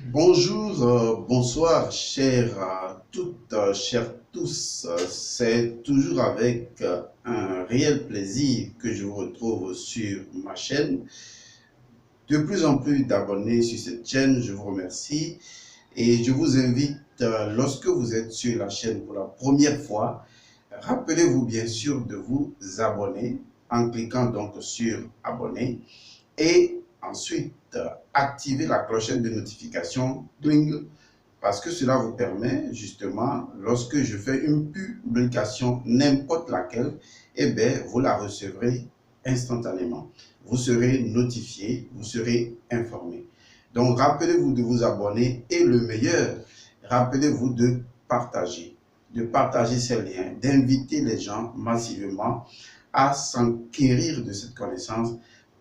Bonjour, bonsoir, chers toutes, chers tous. C'est toujours avec un réel plaisir que je vous retrouve sur ma chaîne. De plus en plus d'abonnés sur cette chaîne, je vous remercie et je vous invite, lorsque vous êtes sur la chaîne pour la première fois, rappelez-vous bien sûr de vous abonner en cliquant donc sur abonner et ensuite activer la clochette de notification, ding, parce que cela vous permet justement, lorsque je fais une publication, n'importe laquelle, eh bien, vous la recevrez instantanément. Vous serez notifié, vous serez informé. Donc, rappelez-vous de vous abonner et le meilleur, rappelez-vous de partager ces liens, d'inviter les gens massivement à s'enquérir de cette connaissance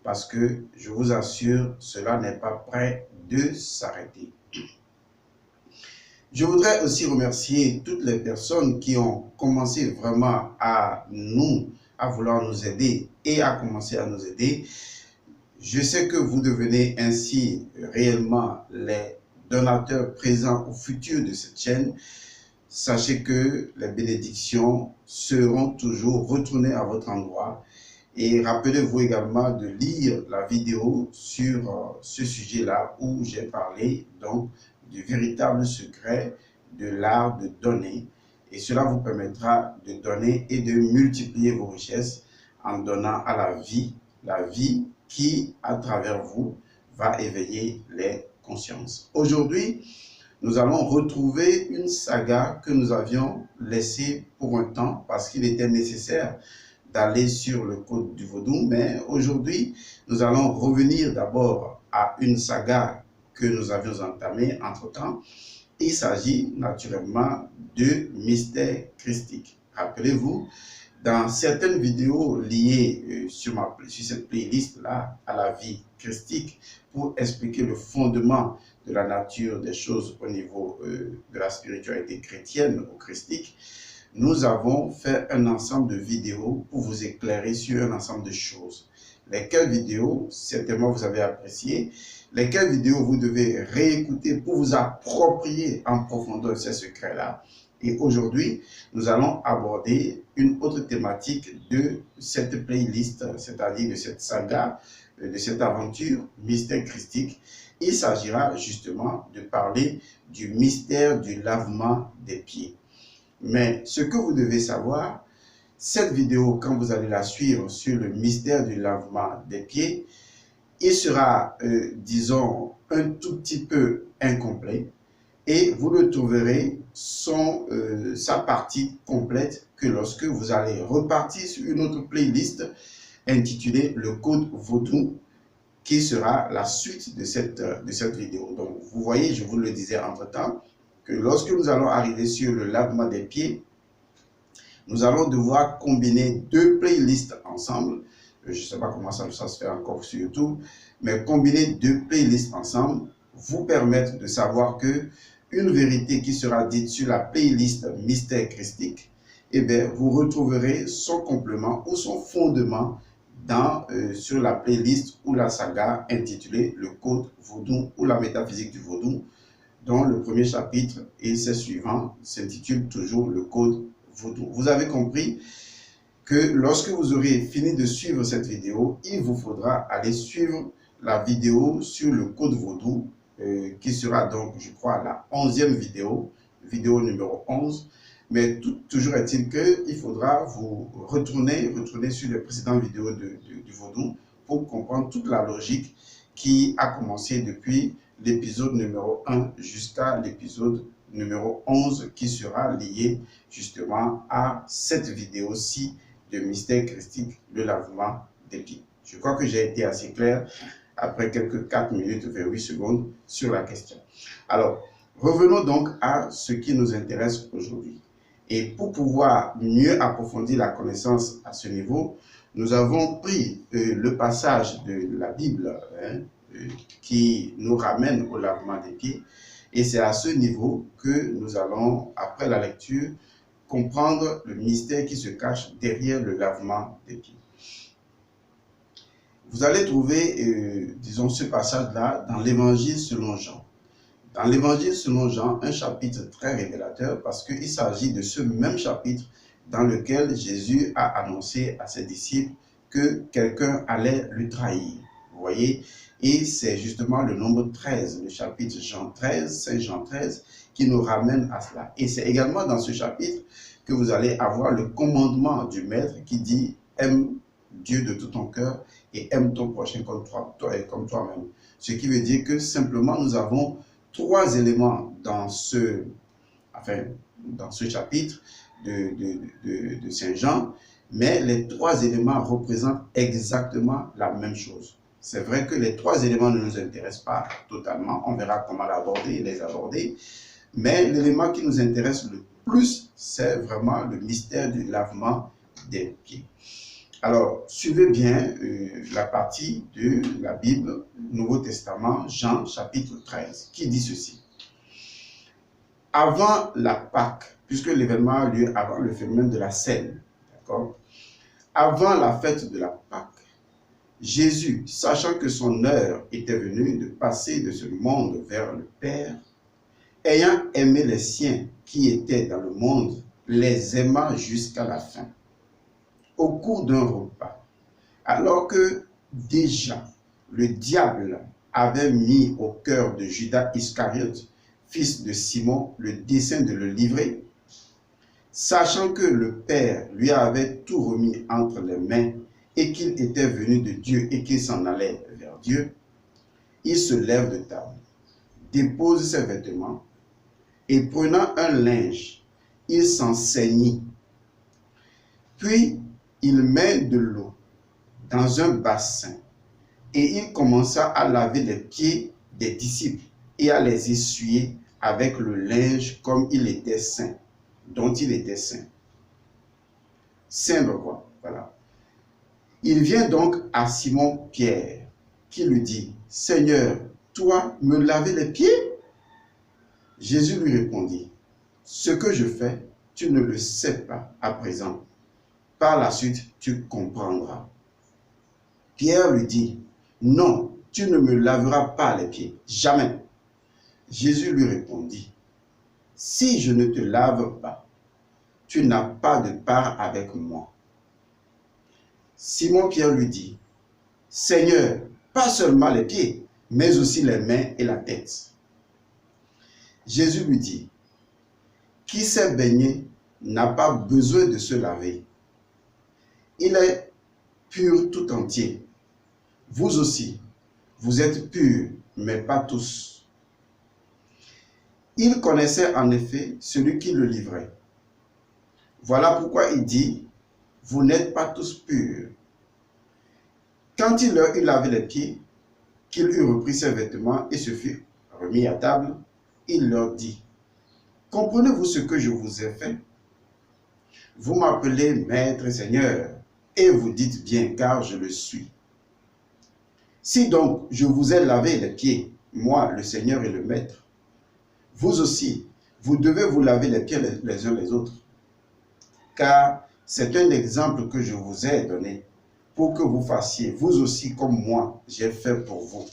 parce que je vous assure, cela n'est pas prêt de s'arrêter. Je voudrais aussi remercier toutes les personnes qui ont commencé vraiment à vouloir nous aider et à commencer à nous aider. Je sais que vous devenez ainsi réellement les donateurs présents ou futurs de cette chaîne. Sachez que les bénédictions seront toujours retournées à votre endroit. Et rappelez-vous également de lire la vidéo sur ce sujet-là où j'ai parlé donc du véritable secret de l'art de donner. Et cela vous permettra de donner et de multiplier vos richesses en donnant à la vie qui, à travers vous, va éveiller les consciences. Aujourd'hui, nous allons retrouver une saga que nous avions laissée pour un temps parce qu'il était nécessaire d'aller sur le code du vaudou, mais aujourd'hui, nous allons revenir d'abord à une saga que nous avions entamée entre-temps. Il s'agit naturellement de mystère christique. Rappelez-vous, dans certaines vidéos liées sur cette playlist-là à la vie christique, pour expliquer le fondement de la nature des choses au niveau de la spiritualité chrétienne ou christique, nous avons fait un ensemble de vidéos pour vous éclairer sur un ensemble de choses. Lesquelles vidéos, certainement vous avez apprécié, lesquelles vidéos vous devez réécouter pour vous approprier en profondeur ces secrets-là. Et aujourd'hui, nous allons aborder une autre thématique de cette playlist, c'est-à-dire de cette saga, de cette aventure mystère christique. Il s'agira justement de parler du mystère du lavement des pieds. Mais ce que vous devez savoir, cette vidéo, quand vous allez la suivre sur le mystère du lavement des pieds, il sera, disons, un tout petit peu incomplet et vous ne trouverez sa partie complète que lorsque vous allez repartir sur une autre playlist intitulée Le Code Vaudou, qui sera la suite de cette vidéo. Donc, vous voyez, je vous le disais entre-temps, que lorsque nous allons arriver sur le lavement des pieds, nous allons devoir combiner deux playlists ensemble. Je ne sais pas comment ça se fait encore sur YouTube, mais combiner deux playlists ensemble vous permettre de savoir que une vérité qui sera dite sur la playlist Mystère Christique, eh bien, vous retrouverez son complément ou son fondement sur la playlist ou la saga intitulée Le Code Vaudou ou la métaphysique du Vaudou, dont le premier chapitre et ses suivants s'intitulent toujours Le Code Vaudou. Vous avez compris que lorsque vous aurez fini de suivre cette vidéo, il vous faudra aller suivre la vidéo sur le Code Vaudou, qui sera donc, je crois, la 11e vidéo numéro 11. Mais toujours est-il qu'il faudra vous retourner sur les précédentes vidéos du Vaudou pour comprendre toute la logique qui a commencé depuis l'épisode numéro 1 jusqu'à l'épisode numéro 11 qui sera lié justement à cette vidéo-ci de mystère christique, le lavement des pieds. Je crois que j'ai été assez clair après quelques 4 minutes vers 8 secondes sur la question. Alors, revenons donc à ce qui nous intéresse aujourd'hui. Et pour pouvoir mieux approfondir la connaissance à ce niveau, nous avons pris le passage de la Bible qui nous ramène au lavement des pieds. Et c'est à ce niveau que nous allons, après la lecture, comprendre le mystère qui se cache derrière le lavement des pieds. Vous allez trouver, disons, ce passage-là dans l'Évangile selon Jean. dans l'évangile selon Jean, un chapitre très révélateur parce qu'il s'agit de ce même chapitre dans lequel Jésus a annoncé à ses disciples que quelqu'un allait le trahir. Vous voyez? Et c'est justement le nombre 13, le chapitre Jean 13, Saint Jean 13, qui nous ramène à cela. Et c'est également dans ce chapitre que vous allez avoir le commandement du Maître qui dit « Aime Dieu de tout ton cœur et aime ton prochain comme toi-même ». Ce qui veut dire que simplement nous avons trois éléments dans ce chapitre de Saint Jean, mais les trois éléments représentent exactement la même chose. C'est vrai que les trois éléments ne nous intéressent pas totalement, on verra comment les aborder, mais l'élément qui nous intéresse le plus, c'est vraiment le mystère du lavement des pieds. Alors, suivez bien la partie de la Bible, Nouveau Testament, Jean chapitre 13, qui dit ceci. Avant la Pâque, puisque l'événement a lieu avant le phénomène de la Cène, d'accord? Avant la fête de la Pâque, Jésus, sachant que son heure était venue de passer de ce monde vers le Père, ayant aimé les siens qui étaient dans le monde, les aima jusqu'à la fin. Au cours d'un repas, alors que déjà le diable avait mis au cœur de Judas Iscariote, fils de Simon, le dessein de le livrer, sachant que le Père lui avait tout remis entre les mains et qu'il était venu de Dieu et qu'il s'en allait vers Dieu, il se lève de table, dépose ses vêtements et prenant un linge, il s'en ceignit. Puis il met de l'eau dans un bassin et il commença à laver les pieds des disciples et à les essuyer avec le linge comme il était saint, dont il était saint. Saint de quoi? Voilà. Il vient donc à Simon-Pierre qui lui dit, « Seigneur, toi me laver les pieds ?» Jésus lui répondit, « Ce que je fais, tu ne le sais pas à présent. Par la suite, tu comprendras. » Pierre lui dit, « Non, tu ne me laveras pas les pieds, jamais. » Jésus lui répondit, « Si je ne te lave pas, tu n'as pas de part avec moi. » Simon-Pierre lui dit, « Seigneur, pas seulement les pieds, mais aussi les mains et la tête. » Jésus lui dit, « Qui s'est baigné n'a pas besoin de se laver. Il est pur tout entier. Vous aussi, vous êtes purs, mais pas tous. » Il connaissait en effet celui qui le livrait. Voilà pourquoi il dit, « Vous n'êtes pas tous purs. » Quand il leur eut lavé les pieds, qu'il eut repris ses vêtements et se fut remis à table, il leur dit, « Comprenez-vous ce que je vous ai fait? Vous m'appelez Maître et Seigneur, et vous dites bien, car je le suis. Si donc je vous ai lavé les pieds, moi, le Seigneur et le Maître, vous aussi, vous devez vous laver les pieds les uns les autres. Car c'est un exemple que je vous ai donné, pour que vous fassiez, vous aussi comme moi, j'ai fait pour vous.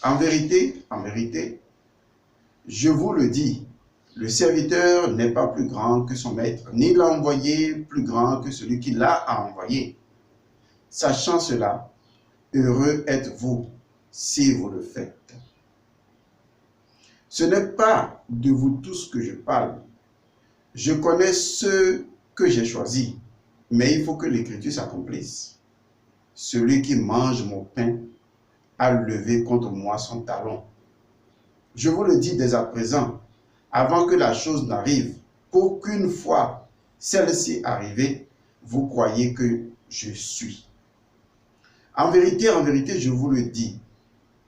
En vérité, je vous le dis, le serviteur n'est pas plus grand que son maître, ni l'envoyé plus grand que celui qui l'a envoyé. Sachant cela, heureux êtes-vous si vous le faites. Ce n'est pas de vous tous que je parle. Je connais ceux que j'ai choisis, mais il faut que l'Écriture s'accomplisse. Celui qui mange mon pain a levé contre moi son talon. Je vous le dis dès à présent, avant que la chose n'arrive, pour qu'une fois celle-ci arrivée, vous croyez que je suis. En vérité, je vous le dis,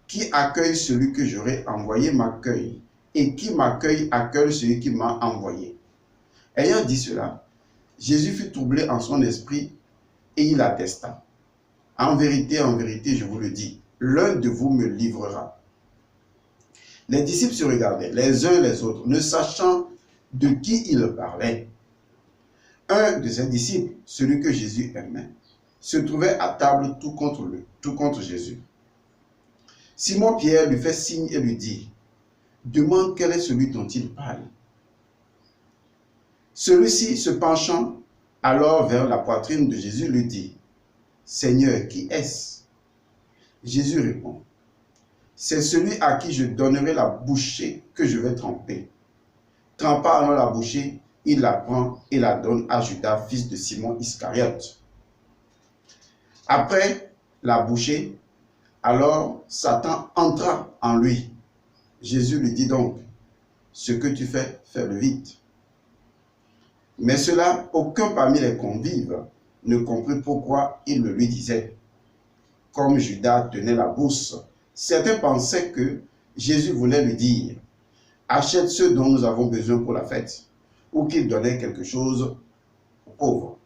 qui accueille celui que j'aurai envoyé m'accueille, et qui m'accueille accueille celui qui m'a envoyé. » Ayant dit cela, Jésus fut troublé en son esprit et il attesta. En vérité, je vous le dis, l'un de vous me livrera. Les disciples se regardaient les uns les autres, ne sachant de qui il parlait. Un de ses disciples, celui que Jésus aimait, se trouvait à table tout contre Jésus. Simon-Pierre lui fait signe et lui dit, demande quel est celui dont il parle. Celui-ci, se penchant alors vers la poitrine de Jésus, lui dit, « Seigneur, qui est-ce » Jésus répond, « C'est celui à qui je donnerai la bouchée que je vais tremper. » Trempant alors la bouchée, il la prend et la donne à Judas, fils de Simon Iscariote. Après la bouchée, alors Satan entra en lui. Jésus lui dit donc, « Ce que tu fais, fais-le vite. » Mais cela, aucun parmi les convives ne comprit pourquoi il le lui disait. Comme Judas tenait la bourse, certains pensaient que Jésus voulait lui dire, « Achète ce dont nous avons besoin pour la fête, ou qu'il donnait quelque chose aux pauvres. »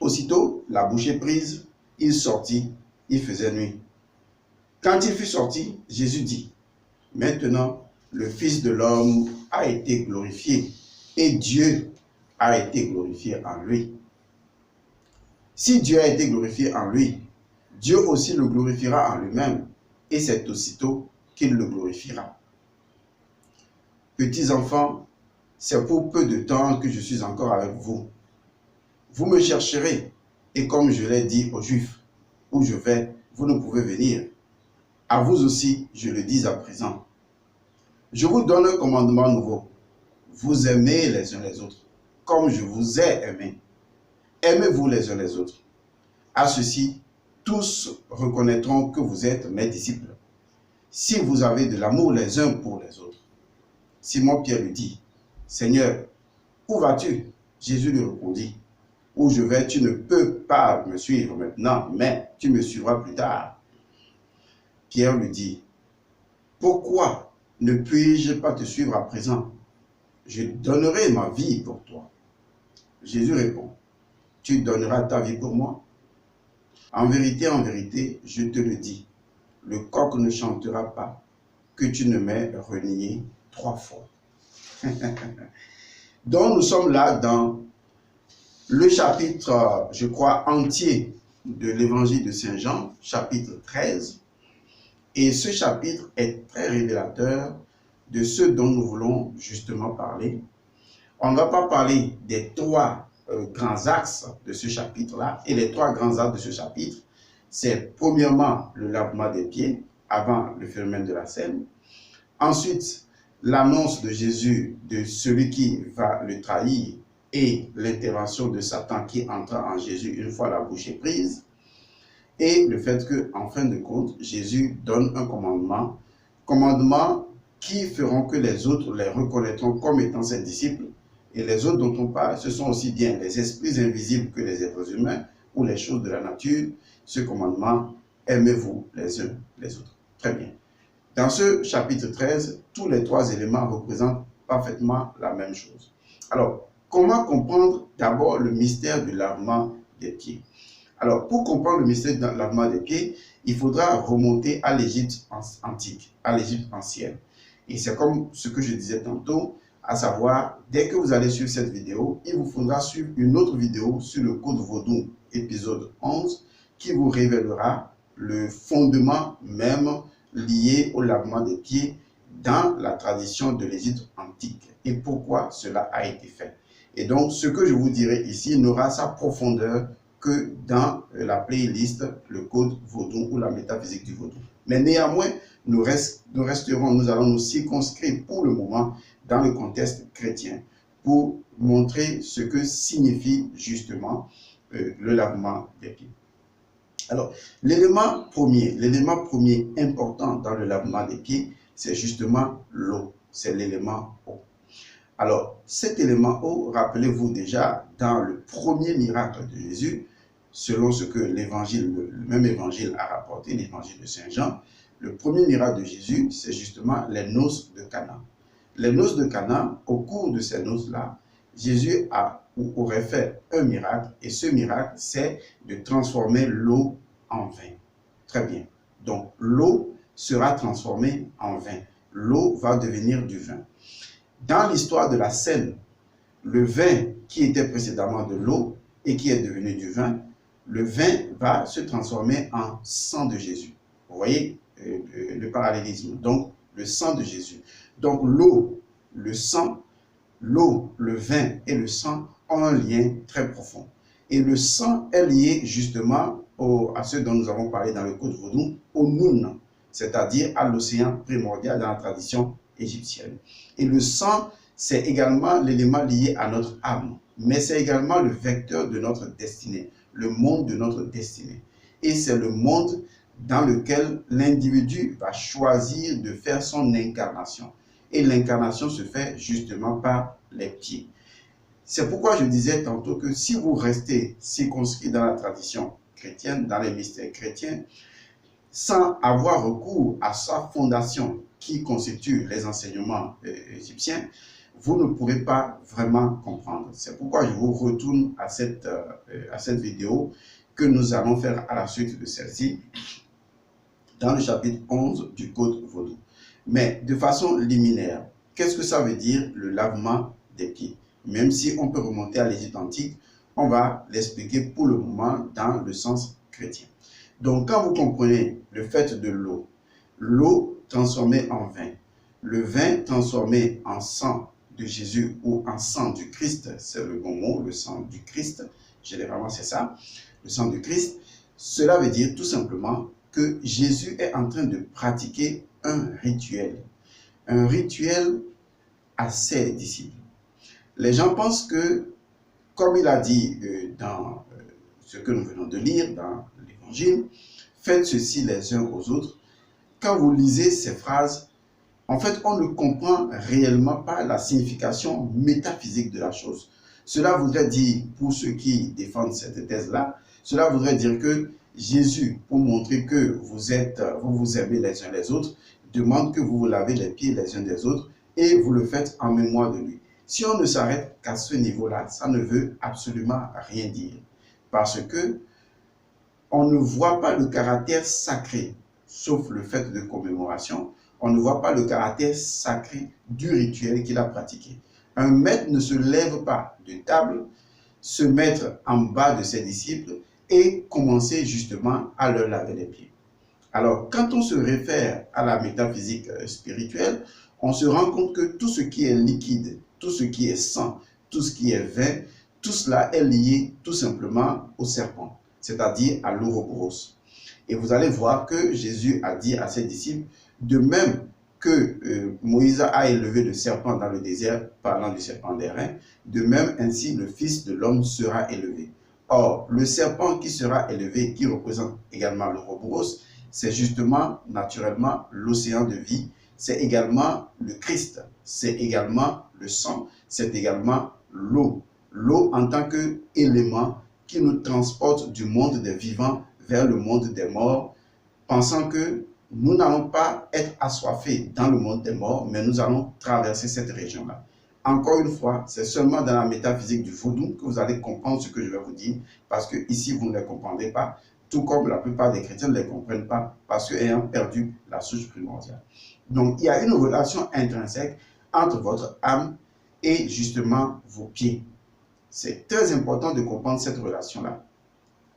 Aussitôt, la bouchée prise, il sortit, il faisait nuit. Quand il fut sorti, Jésus dit, « Maintenant, le Fils de l'homme a été glorifié, et Dieu a été glorifié en lui. Si Dieu a été glorifié en lui, Dieu aussi le glorifiera en lui-même, et c'est aussitôt qu'il le glorifiera. Petits enfants, c'est pour peu de temps que je suis encore avec vous. Vous me chercherez, et comme je l'ai dit aux Juifs, où je vais, vous ne pouvez venir. À vous aussi, je le dis à présent. Je vous donne un commandement nouveau. Vous aimez les uns les autres, comme je vous ai aimés. Aimez-vous les uns les autres. À ceci, tous reconnaîtront que vous êtes mes disciples, si vous avez de l'amour les uns pour les autres. Simon-Pierre lui dit, « Seigneur, où vas-tu » Jésus lui répondit, « Où je vais, tu ne peux pas me suivre maintenant, mais tu me suivras plus tard. » Pierre lui dit, « Pourquoi ne puis-je pas te suivre à présent? Je donnerai ma vie pour toi. » Jésus répond, « Tu donneras ta vie pour moi? En vérité, je te le dis, le coq ne chantera pas que tu ne m'aies renié 3 fois. » Donc nous sommes là dans le chapitre, je crois, entier de l'évangile de Saint Jean, chapitre 13. Et ce chapitre est très révélateur de ce dont nous voulons justement parler. On ne va pas parler des 3 grands axes de ce chapitre-là. Et les 3 grands axes de ce chapitre, c'est premièrement le lavement des pieds avant le phénomène de la scène. Ensuite, l'annonce de Jésus de celui qui va le trahir et l'intervention de Satan qui entra en Jésus une fois la bouchée prise. Et le fait qu'en fin de compte, Jésus donne un commandement qui feront que les autres les reconnaîtront comme étant ses disciples. Et les autres dont on parle, ce sont aussi bien les esprits invisibles que les êtres humains ou les choses de la nature. Ce commandement, aimez-vous les uns les autres. Très bien. Dans ce chapitre 13, tous les 3 éléments représentent parfaitement la même chose. Alors, comment comprendre d'abord le mystère du lavement des pieds? Alors, pour comprendre le mystère du lavement des pieds, il faudra remonter à l'Égypte antique, à l'Égypte ancienne. Et c'est comme ce que je disais tantôt, à savoir, dès que vous allez suivre cette vidéo, il vous faudra suivre une autre vidéo sur le Code Vaudou, épisode 11, qui vous révélera le fondement même lié au lavement des pieds dans la tradition de l'Égypte antique et pourquoi cela a été fait. Et donc, ce que je vous dirai ici n'aura sa profondeur que dans la playlist, le Code Vaudou ou la métaphysique du Vaudou. Mais néanmoins, nous allons nous circonscrire pour le moment dans le contexte chrétien pour montrer ce que signifie justement le lavement des pieds. Alors, l'élément premier important dans le lavement des pieds, c'est justement l'eau, c'est l'élément eau. Alors, cet élément eau, rappelez-vous déjà, dans le premier miracle de Jésus, selon ce que l'évangile, le même évangile a rapporté, l'évangile de Saint Jean, le premier miracle de Jésus, c'est justement les noces de Cana. Les noces de Cana, au cours de ces noces-là, Jésus aurait fait un miracle, et ce miracle, c'est de transformer l'eau en vin. Très bien. Donc, l'eau sera transformée en vin. L'eau va devenir du vin. Dans l'histoire de la scène, le vin qui était précédemment de l'eau et qui est devenu du vin, le vin va se transformer en sang de Jésus. Vous voyez le parallélisme. Donc, le sang de Jésus. Donc l'eau, le sang, l'eau, le vin et le sang ont un lien très profond. Et le sang est lié justement à ce dont nous avons parlé dans le code vaudou, au Noun, c'est-à-dire à l'océan primordial dans la tradition égyptienne. Et le sang, c'est également l'élément lié à notre âme, mais c'est également le vecteur de notre destinée, le monde de notre destinée. Et c'est le monde dans lequel l'individu va choisir de faire son incarnation. Et l'incarnation se fait justement par les pieds. C'est pourquoi je disais tantôt que si vous restez circonscrit dans la tradition chrétienne, dans les mystères chrétiens, sans avoir recours à sa fondation qui constitue les enseignements égyptiens, vous ne pourrez pas vraiment comprendre. C'est pourquoi je vous retourne à cette vidéo que nous allons faire à la suite de celle-ci, dans le chapitre 11 du Code vaudou. Mais de façon liminaire, qu'est-ce que ça veut dire le lavement des pieds? Même si on peut remonter à l'Égypte antique, on va l'expliquer pour le moment dans le sens chrétien. Donc quand vous comprenez le fait de l'eau, l'eau transformée en vin, le vin transformé en sang de Jésus ou en sang du Christ, c'est le bon mot, le sang du Christ, généralement c'est ça, le sang du Christ, cela veut dire tout simplement que Jésus est en train de pratiquer un rituel à ses disciples. Les gens pensent que, comme il a dit dans ce que nous venons de lire dans l'Évangile, faites ceci les uns aux autres. Quand vous lisez ces phrases, en fait, on ne comprend réellement pas la signification métaphysique de la chose. Cela voudrait dire, pour ceux qui défendent cette thèse-là, cela voudrait dire que Jésus, pour montrer que vous vous aimez les uns les autres, demande que vous vous lavez les pieds les uns des autres et vous le faites en mémoire de lui. Si on ne s'arrête qu'à ce niveau-là, ça ne veut absolument rien dire. Parce que on ne voit pas le caractère sacré, sauf le fait de commémoration, on ne voit pas le caractère sacré du rituel qu'il a pratiqué. Un maître ne se lève pas de table, se mettre en bas de ses disciples et commencer justement à leur laver les pieds. Alors, quand on se réfère à la métaphysique spirituelle, on se rend compte que tout ce qui est liquide, tout ce qui est sang, tout ce qui est vin, tout cela est lié tout simplement au serpent, c'est-à-dire à l'ouroboros. Et vous allez voir que Jésus a dit à ses disciples, de même que Moïse a élevé le serpent dans le désert, parlant du serpent d'airain, de même ainsi le Fils de l'homme sera élevé. Or, le serpent qui sera élevé, qui représente également l'ouroboros, c'est justement, naturellement, l'océan de vie, c'est également le Christ, c'est également le sang, c'est également l'eau. L'eau en tant qu'élément qui nous transporte du monde des vivants vers le monde des morts, pensant que nous n'allons pas être assoiffés dans le monde des morts, mais nous allons traverser cette région-là. Encore une fois, c'est seulement dans la métaphysique du vaudou que vous allez comprendre ce que je vais vous dire, parce que ici vous ne les comprendrez pas, tout comme la plupart des chrétiens ne les comprennent pas, parce qu'ayant perdu la souche primordiale. Donc, il y a une relation intrinsèque entre votre âme et justement vos pieds. C'est très important de comprendre cette relation-là.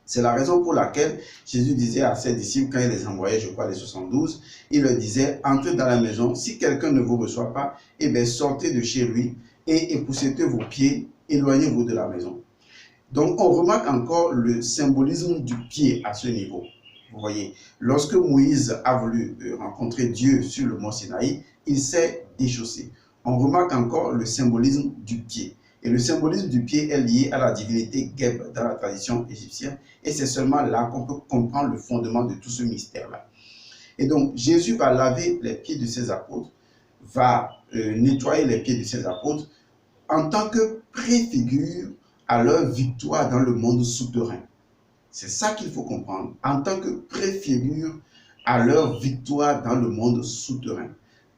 C'est la raison pour laquelle Jésus disait à ses disciples, quand il les envoyait, je crois, les 72, il leur disait, entrez dans la maison, si quelqu'un ne vous reçoit pas, eh bien, sortez de chez lui et époussetez vos pieds, éloignez-vous de la maison. Donc, on remarque encore le symbolisme du pied à ce niveau. Vous voyez, lorsque Moïse a voulu rencontrer Dieu sur le mont Sinaï, il s'est déchaussé. On remarque encore le symbolisme du pied. Et le symbolisme du pied est lié à la divinité Geb dans la tradition égyptienne. Et c'est seulement là qu'on peut comprendre le fondement de tout ce mystère-là. Et donc, Jésus va laver les pieds de ses apôtres, va nettoyer les pieds de ses apôtres en tant que préfigure à leur victoire dans le monde souterrain. C'est ça qu'il faut comprendre, en tant que préfigure à leur victoire dans le monde souterrain.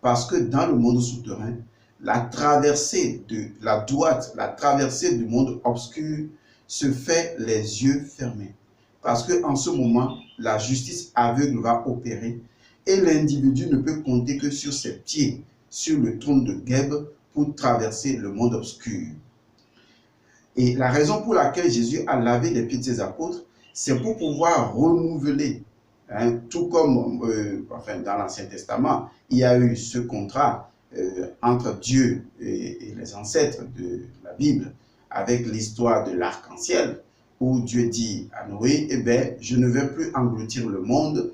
Parce que dans le monde souterrain, la traversée de la droite, la traversée du monde obscur se fait les yeux fermés. Parce qu'en ce moment, la justice aveugle va opérer et l'individu ne peut compter que sur ses pieds, sur le trône de Geb pour traverser le monde obscur. Et la raison pour laquelle Jésus a lavé les pieds de ses apôtres, c'est pour pouvoir renouveler Hein, tout comme enfin, dans l'Ancien Testament, il y a eu ce contrat entre Dieu et les ancêtres de la Bible, avec l'histoire de l'arc-en-ciel, où Dieu dit à Noé, eh bien, je ne vais plus engloutir le monde,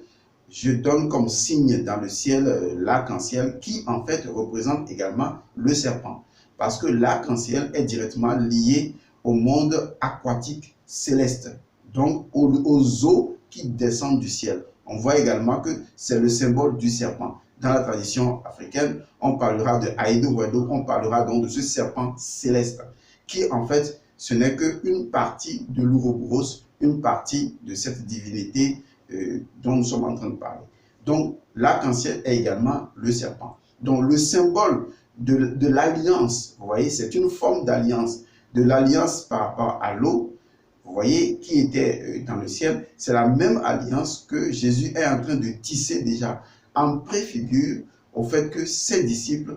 je donne comme signe dans le ciel l'arc-en-ciel, qui en fait représente également le serpent. Parce que l'arc-en-ciel est directement lié au monde aquatique céleste, donc aux eaux qui descendent du ciel. On voit également que c'est le symbole du serpent. Dans la tradition africaine, on parlera de Aïdo Wedo, on parlera donc de ce serpent céleste, qui en fait, ce n'est qu'une partie de l'Ouroboros, une partie de cette divinité dont nous sommes en train de parler. Donc, l'arc-en-ciel est également le serpent. Donc, le symbole de l'alliance, vous voyez, c'est une forme d'alliance, de l'alliance par rapport à l'eau, vous voyez, qui était dans le ciel, c'est la même alliance que Jésus est en train de tisser déjà, en préfigure au fait que ses disciples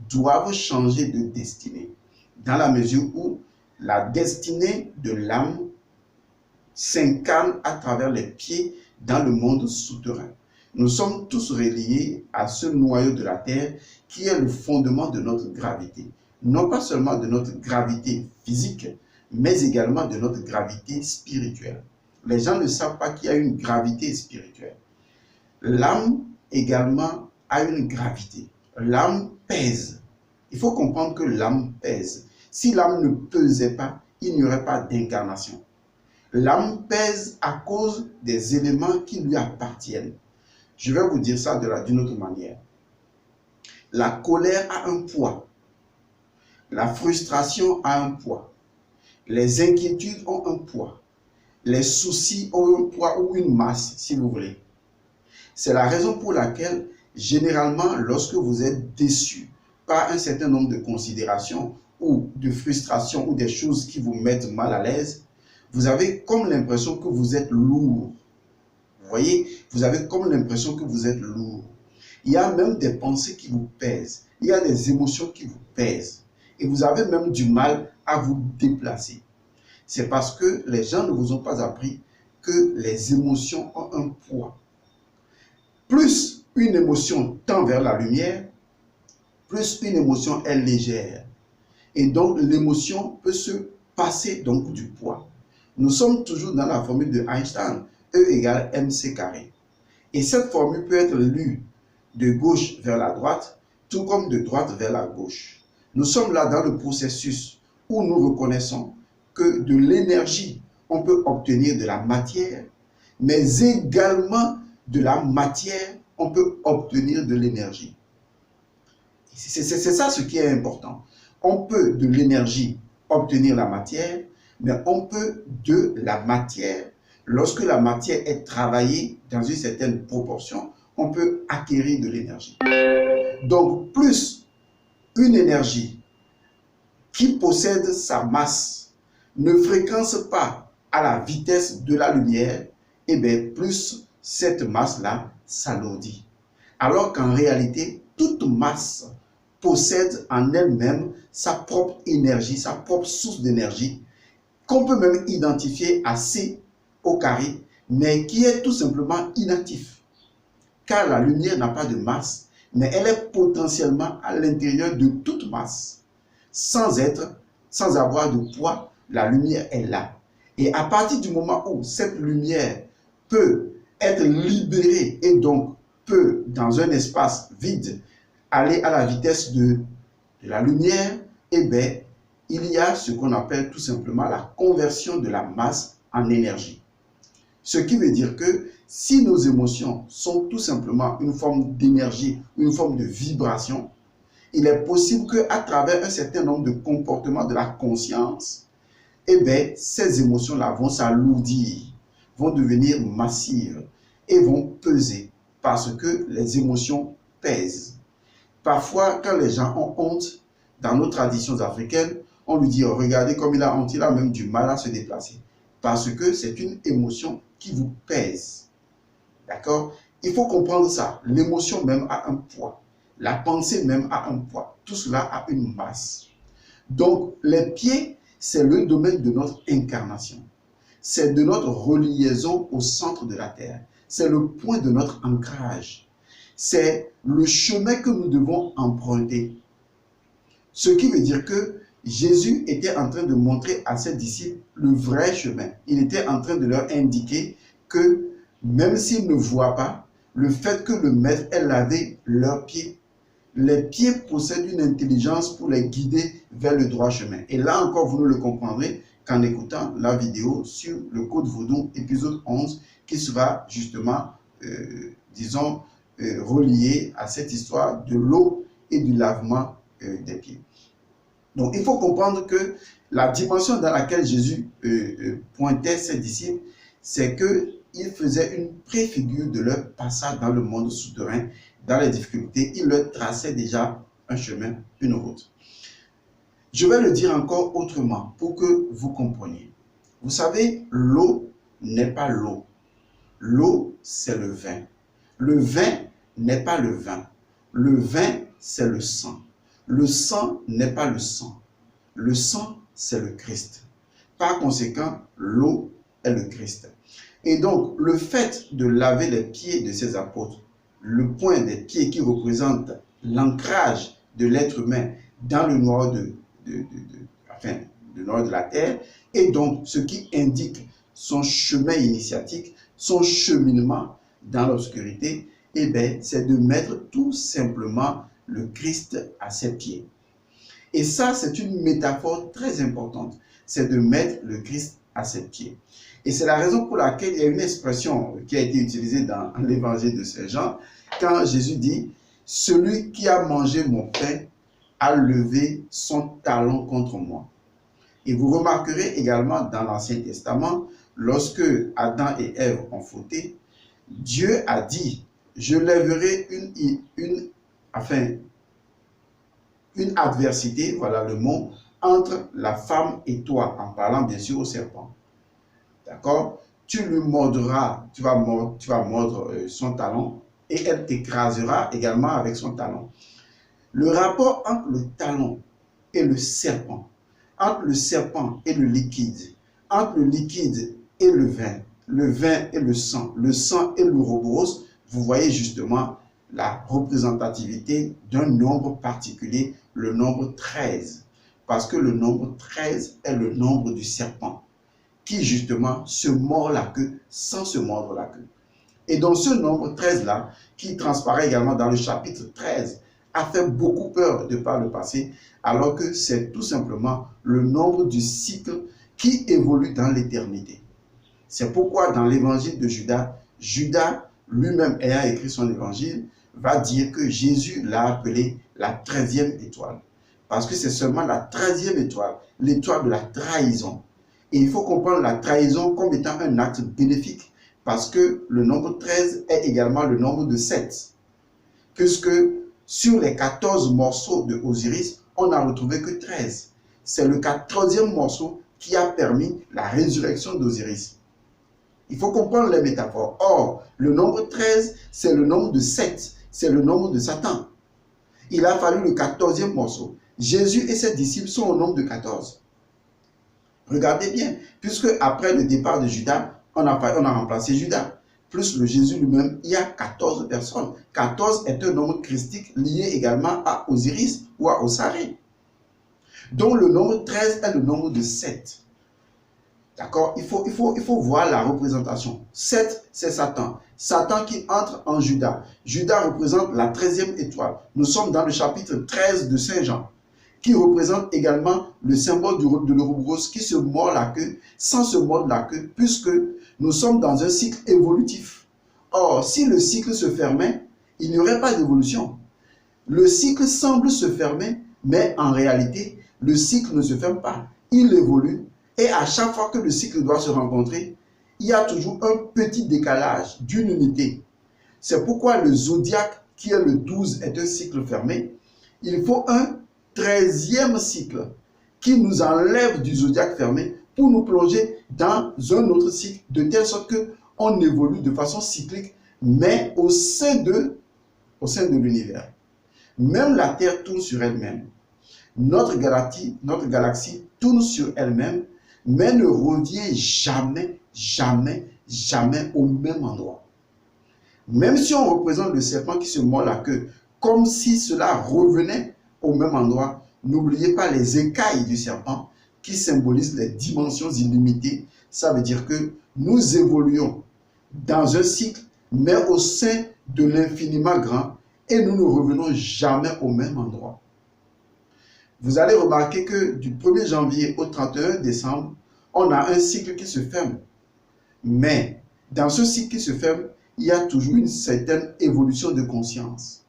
doivent changer de destinée, dans la mesure où la destinée de l'âme s'incarne à travers les pieds dans le monde souterrain. Nous sommes tous reliés à ce noyau de la terre qui est le fondement de notre gravité. Non pas seulement de notre gravité physique, mais également de notre gravité spirituelle. Les gens ne savent pas qu'il y a une gravité spirituelle. L'âme également a une gravité. L'âme pèse. Il faut comprendre que l'âme pèse. Si l'âme ne pesait pas, il n'y aurait pas d'incarnation. L'âme pèse à cause des éléments qui lui appartiennent. Je vais vous dire ça d'une autre manière. La colère a un poids. La frustration a un poids. Les inquiétudes ont un poids. Les soucis ont un poids ou une masse, si vous voulez. C'est la raison pour laquelle, généralement, lorsque vous êtes déçu par un certain nombre de considérations ou de frustrations ou des choses qui vous mettent mal à l'aise, vous avez comme l'impression que vous êtes lourd. Vous voyez, vous avez comme l'impression que vous êtes lourd. Il y a même des pensées qui vous pèsent. Il y a des émotions qui vous pèsent. Et vous avez même du mal à vous déplacer. C'est parce que les gens ne vous ont pas appris que les émotions ont un poids. Plus une émotion tend vers la lumière, plus une émotion est légère. Et donc l'émotion peut se passer donc du poids. Nous sommes toujours dans la formule de Einstein, E égale mc carré. Et cette formule peut être lue de gauche vers la droite, tout comme de droite vers la gauche. Nous sommes là dans le processus où nous reconnaissons que de l'énergie, on peut obtenir de la matière, mais également de la matière, on peut obtenir de l'énergie. C'est ça ce qui est important. On peut de l'énergie obtenir la matière, mais on peut de la matière, lorsque la matière est travaillée dans une certaine proportion, on peut acquérir de l'énergie. Donc, plus une énergie qui possède sa masse ne fréquence pas à la vitesse de la lumière, et bien plus cette masse-là s'alourdit. Alors qu'en réalité, toute masse possède en elle-même sa propre énergie, sa propre source d'énergie, qu'on peut même identifier à C au carré, mais qui est tout simplement inactif. Car la lumière n'a pas de masse, mais elle est potentiellement à l'intérieur de toute masse. Sans avoir de poids, la lumière est là. Et à partir du moment où cette lumière peut être libérée et donc peut, dans un espace vide, aller à la vitesse de la lumière, eh bien, il y a ce qu'on appelle tout simplement la conversion de la masse en énergie. Ce qui veut dire que si nos émotions sont tout simplement une forme d'énergie, une forme de vibration, il est possible qu'à travers un certain nombre de comportements de la conscience, eh bien, ces émotions-là vont s'alourdir, vont devenir massives et vont peser parce que les émotions pèsent. Parfois, quand les gens ont honte, dans nos traditions africaines, on lui dit, oh, regardez comme il a honte, il a même du mal à se déplacer. Parce que c'est une émotion qui vous pèse. D'accord? Il faut comprendre ça. L'émotion même a un poids. La pensée même a un poids. Tout cela a une masse. Donc, les pieds, c'est le domaine de notre incarnation. C'est de notre reliaison au centre de la terre. c'est le point de notre ancrage. C'est le chemin que nous devons emprunter. Ce qui veut dire que Jésus était en train de montrer à ses disciples le vrai chemin. Il était en train de leur indiquer que même s'ils ne voient pas, le fait que le maître ait lavé leurs pieds, les pieds possèdent une intelligence pour les guider vers le droit chemin. Et là encore, vous ne le comprendrez qu'en écoutant la vidéo sur le Code Vaudou, épisode 11, qui sera justement, relié à cette histoire de l'eau et du lavement des pieds. Donc, il faut comprendre que la dimension dans laquelle Jésus pointait ses disciples, c'est qu'il faisait une préfigure de leur passage dans le monde souterrain, dans les difficultés. Il leur traçait déjà un chemin, une route. Je vais le dire encore autrement pour que vous compreniez. Vous savez, l'eau n'est pas l'eau. L'eau, c'est le vin. Le vin n'est pas le vin. Le vin, c'est le sang. Le sang n'est pas le sang. Le sang, c'est le Christ. Par conséquent, l'eau est le Christ. Et donc, le fait de laver les pieds de ces apôtres, le point des pieds qui représente l'ancrage de l'être humain dans le noir de la terre, et donc ce qui indique son chemin initiatique, son cheminement dans l'obscurité, eh bien, c'est de mettre tout simplement le Christ à ses pieds. Et ça, c'est une métaphore très importante. C'est de mettre le Christ à ses pieds. Et c'est la raison pour laquelle il y a une expression qui a été utilisée dans l'évangile de Saint Jean, quand Jésus dit « Celui qui a mangé mon pain a levé son talon contre moi ». Et vous remarquerez également dans l'Ancien Testament, lorsque Adam et Ève ont fauté, Dieu a dit « Je lèverai une adversité, voilà le mot, entre la femme et toi, en parlant bien sûr au serpent. » D'accord? Tu lui mordras, tu vas mordre son talon et elle t'écrasera également avec son talon. Le rapport entre le talon et le serpent, entre le serpent et le liquide, entre le liquide et le vin et le sang et l'ouroboros, vous voyez justement la représentativité d'un nombre particulier, le nombre 13. Parce que le nombre 13 est le nombre du serpent, qui justement se mord la queue sans se mordre la queue. Et donc ce nombre 13-là, qui transparaît également dans le chapitre 13, a fait beaucoup peur de par le passé, alors que c'est tout simplement le nombre du cycle qui évolue dans l'éternité. C'est pourquoi dans l'évangile de Judas, Judas lui-même ayant écrit son évangile, va dire que Jésus l'a appelé la 13e étoile. Parce que c'est seulement la 13e étoile, l'étoile de la trahison. Et il faut comprendre la trahison comme étant un acte bénéfique, parce que le nombre 13 est également le nombre de 7. Puisque sur les 14 morceaux de Osiris, on n'a retrouvé que 13. C'est le 14e morceau qui a permis la résurrection d'Osiris. Il faut comprendre les métaphores. Or, le nombre 13, c'est le nombre de 7, c'est le nombre de Satan. Il a fallu le 14e morceau. Jésus et ses disciples sont au nombre de 14. Regardez bien, puisque après le départ de Judas, on a remplacé Judas. Plus le Jésus lui-même, il y a 14 personnes. 14 est un nombre christique lié également à Osiris ou à Osiré. Donc le nombre 13 est le nombre de 7. D'accord? Il faut voir la représentation. 7, c'est Satan. Satan qui entre en Judas. Judas représente la 13e étoile. Nous sommes dans le chapitre 13 de Saint Jean, qui représente également le symbole de l'ouroboros qui se mord la queue sans se mordre la queue, puisque nous sommes dans un cycle évolutif. Or, si le cycle se fermait, il n'y aurait pas d'évolution. Le cycle semble se fermer, mais en réalité, le cycle ne se ferme pas. Il évolue, et à chaque fois que le cycle doit se rencontrer, il y a toujours un petit décalage d'une unité. C'est pourquoi le zodiaque, qui est le 12, est un cycle fermé. Il faut un 13e cycle qui nous enlève du zodiaque fermé pour nous plonger dans un autre cycle, de telle sorte qu'on évolue de façon cyclique, mais au sein de l'univers. Même la Terre tourne sur elle-même. Notre galaxie tourne sur elle-même, mais ne revient jamais, jamais, jamais au même endroit. Même si on représente le serpent qui se mord la queue, comme si cela revenait au même endroit, n'oubliez pas les écailles du serpent qui symbolisent les dimensions illimitées. Ça veut dire que nous évoluons dans un cycle, mais au sein de l'infiniment grand, et nous ne revenons jamais au même endroit. Vous allez remarquer que du 1er janvier au 31 décembre, on a un cycle qui se ferme. Mais dans ce cycle qui se ferme, il y a toujours une certaine évolution de conscience.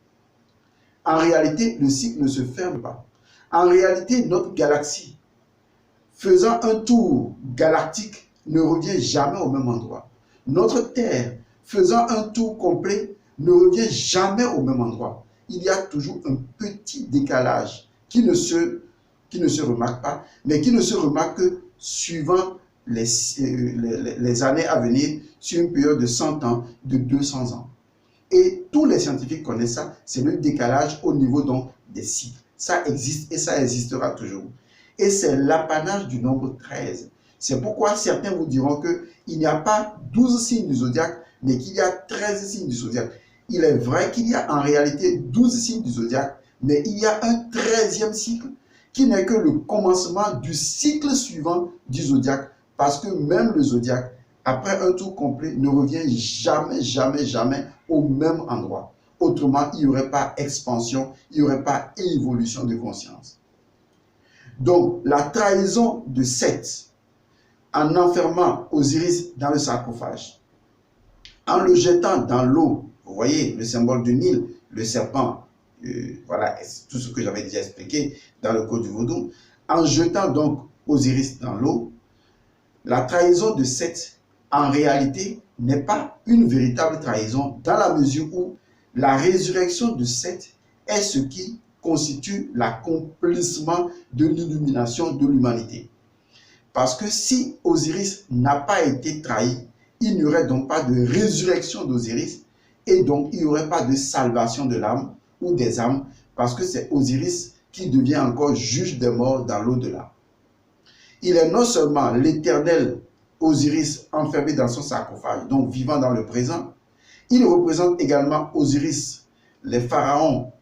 En réalité, le cycle ne se ferme pas. En réalité, notre galaxie, faisant un tour galactique, ne revient jamais au même endroit. Notre Terre, faisant un tour complet, ne revient jamais au même endroit. Il y a toujours un petit décalage qui ne se remarque pas, mais qui ne se remarque que suivant les années à venir, sur une période de 100 ans, de 200 ans. Et tous les scientifiques connaissent ça, c'est le décalage au niveau donc des cycles. Ça existe et ça existera toujours. Et c'est l'apanage du nombre 13. C'est pourquoi certains vous diront qu'il n'y a pas 12 signes du zodiaque, mais qu'il y a 13 signes du zodiaque. Il est vrai qu'il y a en réalité 12 signes du zodiaque, mais il y a un 13e cycle qui n'est que le commencement du cycle suivant du zodiaque, parce que même le zodiaque, après un tour complet, ne revient jamais, jamais, jamais au même endroit. Autrement, il n'y aurait pas expansion, il n'y aurait pas évolution de conscience. Donc, la trahison de Seth, en enfermant Osiris dans le sarcophage, en le jetant dans l'eau, vous voyez le symbole du Nil, le serpent, voilà tout ce que j'avais déjà expliqué dans le code du vaudou, en jetant donc Osiris dans l'eau, la trahison de Seth, en réalité, n'est pas une véritable trahison dans la mesure où la résurrection de Seth est ce qui constitue l'accomplissement de l'illumination de l'humanité. Parce que si Osiris n'a pas été trahi, il n'y aurait donc pas de résurrection d'Osiris et donc il n'y aurait pas de salvation de l'âme ou des âmes parce que c'est Osiris qui devient encore juge des morts dans l'au-delà. Il est non seulement l'éternel Osiris enfermé dans son sarcophage, donc vivant dans le présent, il représente également Osiris, les pharaons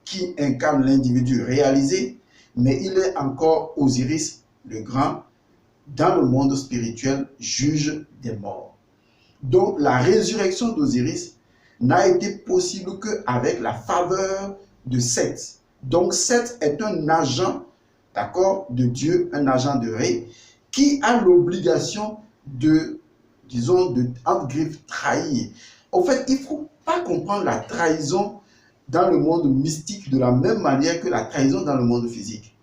qui incarnent l'individu réalisé, mais il est encore Osiris, le grand, dans le monde spirituel, juge des morts. Donc la résurrection d'Osiris n'a été possible qu'avec la faveur de Seth. Donc Seth est un agent, d'accord, de Dieu, un agent de Ré, qui a l'obligation de, disons, entre griffes, trahir. En fait, il ne faut pas comprendre la trahison dans le monde mystique de la même manière que la trahison dans le monde physique.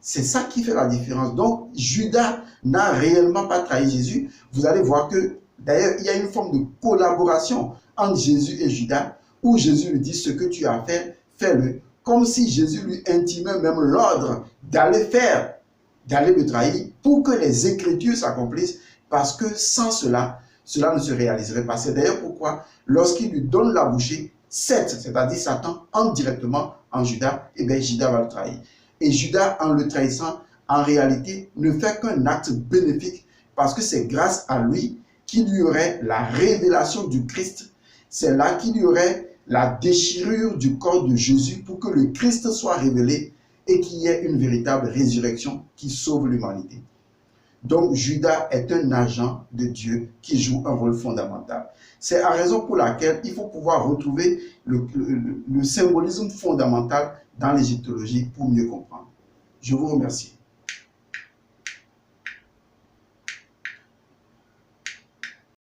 C'est ça qui fait la différence. Donc, Judas n'a réellement pas trahi Jésus. Vous allez voir que, d'ailleurs, il y a une forme de collaboration entre Jésus et Judas, où Jésus lui dit, ce que tu as à faire, fais-le. Comme si Jésus lui intimait même l'ordre d'aller le trahir, pour que les Écritures s'accomplissent, parce que sans cela, cela ne se réaliserait pas. C'est d'ailleurs pourquoi, lorsqu'il lui donne la bouchée, Seth, c'est-à-dire Satan, entre directement en Judas, et bien Judas va le trahir. Et Judas, en le trahissant, en réalité, ne fait qu'un acte bénéfique parce que c'est grâce à lui qu'il y aurait la révélation du Christ. C'est là qu'il y aurait la déchirure du corps de Jésus pour que le Christ soit révélé et qu'il y ait une véritable résurrection qui sauve l'humanité. Donc, Judas est un agent de Dieu qui joue un rôle fondamental. C'est la raison pour laquelle il faut pouvoir retrouver le symbolisme fondamental dans l'égyptologie pour mieux comprendre. Je vous remercie.